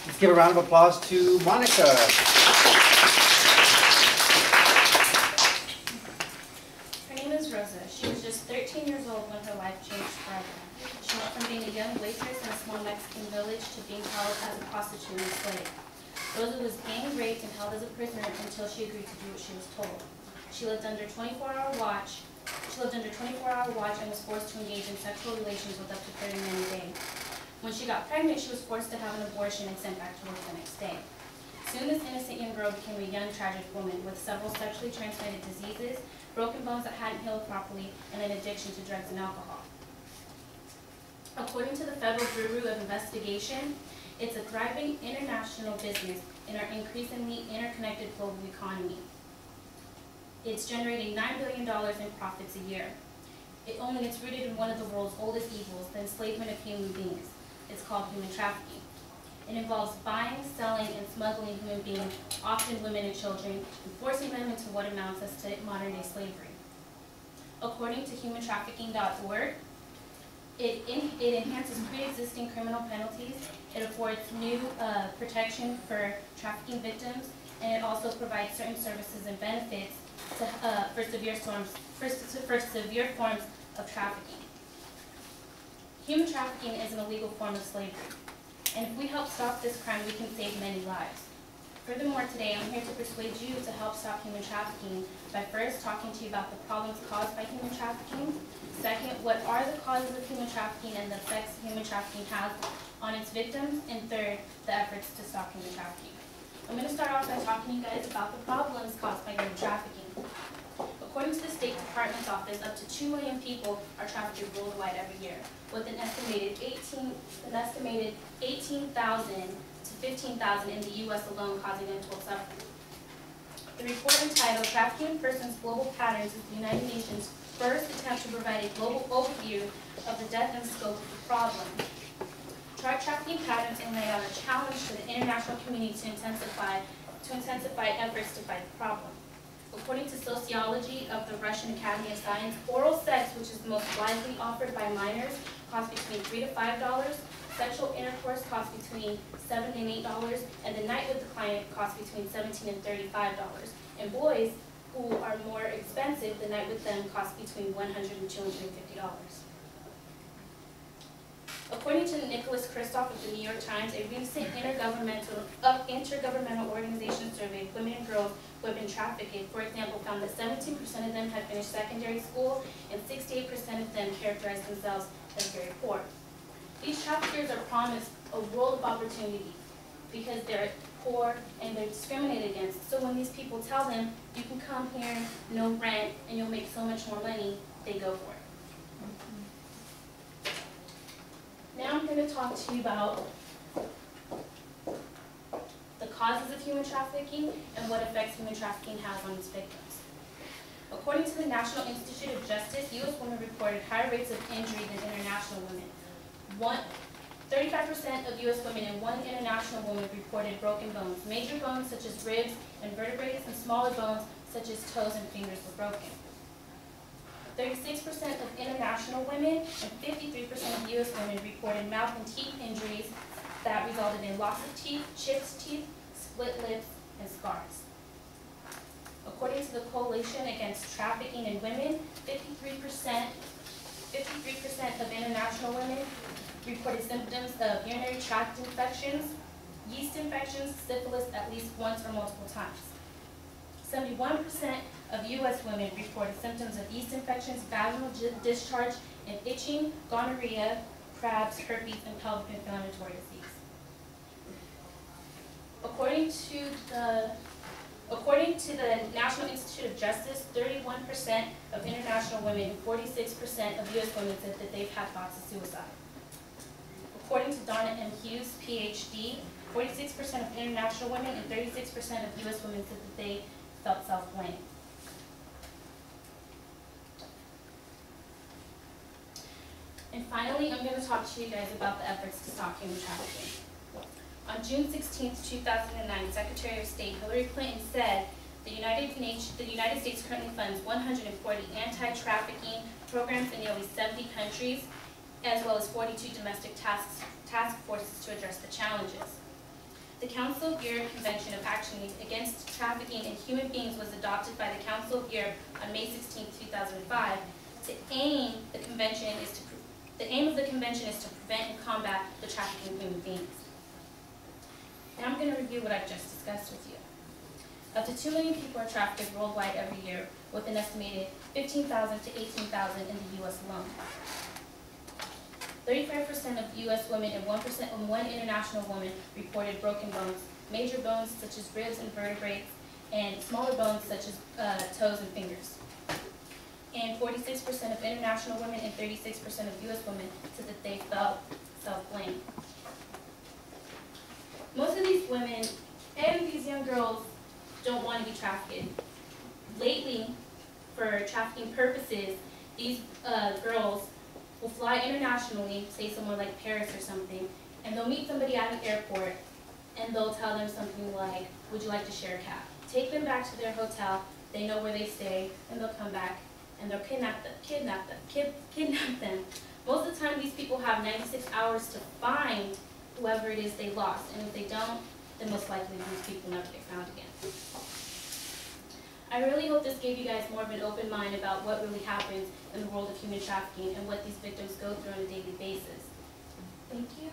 Let's give a round of applause to Monika. Her name is Rosa. She was just 13 years old when her life changed forever. She went from being a young waitress in a small Mexican village to being held as a prostitute and slave. Rosa was gang raped and held as a prisoner until she agreed to do what she was told. She lived under 24-hour watch. And was forced to engage in sexual relations with up to 30 men a day. When she got pregnant, she was forced to have an abortion and sent back to work the next day. Soon, this innocent young girl became a young, tragic woman with several sexually transmitted diseases, broken bones that hadn't healed properly, and an addiction to drugs and alcohol. According to the Federal Bureau of Investigation, it's a thriving international business in our increasingly interconnected global economy. It's generating $9 billion in profits a year. It only gets rooted in one of the world's oldest evils, the enslavement of human beings. It's called human trafficking. It involves buying, selling, and smuggling human beings, often women and children, and forcing them into what amounts as to modern-day slavery. According to humantrafficking.org, it enhances pre-existing criminal penalties, it affords new protection for trafficking victims, and it also provides certain services and benefits for severe forms of trafficking. Human trafficking is an illegal form of slavery, and if we help stop this crime, we can save many lives. Furthermore, today I'm here to persuade you to help stop human trafficking by first talking to you about the problems caused by human trafficking, second, what are the causes of human trafficking and the effects human trafficking has on its victims, and third, the efforts to stop human trafficking. I'm going to start off by talking to you guys about the problems caused by human trafficking. According to the State Department's office, up to 2 million people are trafficked worldwide every year, with an estimated 18,000 to 15,000 in the U.S. alone causing untold suffering. The report entitled Trafficking in Persons Global Patterns is the United Nations' first attempt to provide a global overview of the depth and scope of the problem. Drug trafficking patterns and lay out a challenge to the international community to intensify efforts to fight the problem. According to Sociology of the Russian Academy of Science, oral sex, which is the most widely offered by minors, costs between $3 to $5, sexual intercourse costs between $7 and $8, and the night with the client costs between $17 and $35. And boys, who are more expensive, the night with them costs between $100 and $250. According to Nicholas Kristof of the New York Times, a recent intergovernmental organization survey of women and girls who have been trafficked, for example, found that 17% of them had finished secondary school and 68% of them characterized themselves as very poor. These traffickers are promised a world of opportunity because they're poor and they're discriminated against. So when these people tell them, you can come here, no rent, and you'll make so much more money, they go for it. Now I'm going to talk to you about the causes of human trafficking and what effects human trafficking has on its victims. According to the National Institute of Justice, U.S. women reported higher rates of injury than international women. 35% of U.S. women and 1 international woman reported broken bones. Major bones such as ribs and vertebrae, and smaller bones such as toes and fingers were broken. 36% of international women and 53% of U.S. women reported mouth and teeth injuries that resulted in loss of teeth, chipped teeth, split lips, and scars. According to the Coalition Against Trafficking in Women, 53% of international women reported symptoms of urinary tract infections, yeast infections, syphilis at least once or multiple times. 71% of U.S. women reported symptoms of yeast infections, vaginal discharge, and itching, gonorrhea, crabs, herpes, and pelvic inflammatory disease. According to the National Institute of Justice, 31% of international women and 46% of U.S. women said that they've had thoughts of suicide. According to Donna M. Hughes, Ph.D., 46% of international women and 36% of U.S. women said that they felt self-blame. And finally, I'm going to talk to you guys about the efforts to stop human trafficking. On June 16, 2009, Secretary of State Hillary Clinton said the United States currently funds 140 anti-trafficking programs in nearly 70 countries, as well as 42 domestic task forces to address the challenges. The Council of Europe Convention of Action Against Trafficking in Human Beings was adopted by the Council of Europe on May 16, 2005. The aim of the convention is to prevent and combat the trafficking of human beings. Now I'm going to review what I've just discussed with you. Up to 2 million people are trafficked worldwide every year, with an estimated 15,000 to 18,000 in the U.S. alone. 35% of U.S. women and 1% of one international woman reported broken bones, major bones such as ribs and vertebrae, and smaller bones such as toes and fingers. And 46% of international women and 36% of U.S. women said that they felt self-blame. Most of these women and these young girls don't want to be trafficked. Lately, for trafficking purposes, these girls will fly internationally, say somewhere like Paris or something, and they'll meet somebody at an airport, and they'll tell them something like, would you like to share a cab? Take them back to their hotel, they know where they stay, and they'll come back, and they'll kidnap them. Most of the time, these people have 96 hours to find whoever it is they lost, and if they don't, then most likely these people never get found again. I really hope this gave you guys more of an open mind about what really happens in the world of human trafficking and what these victims go through on a daily basis. Thank you.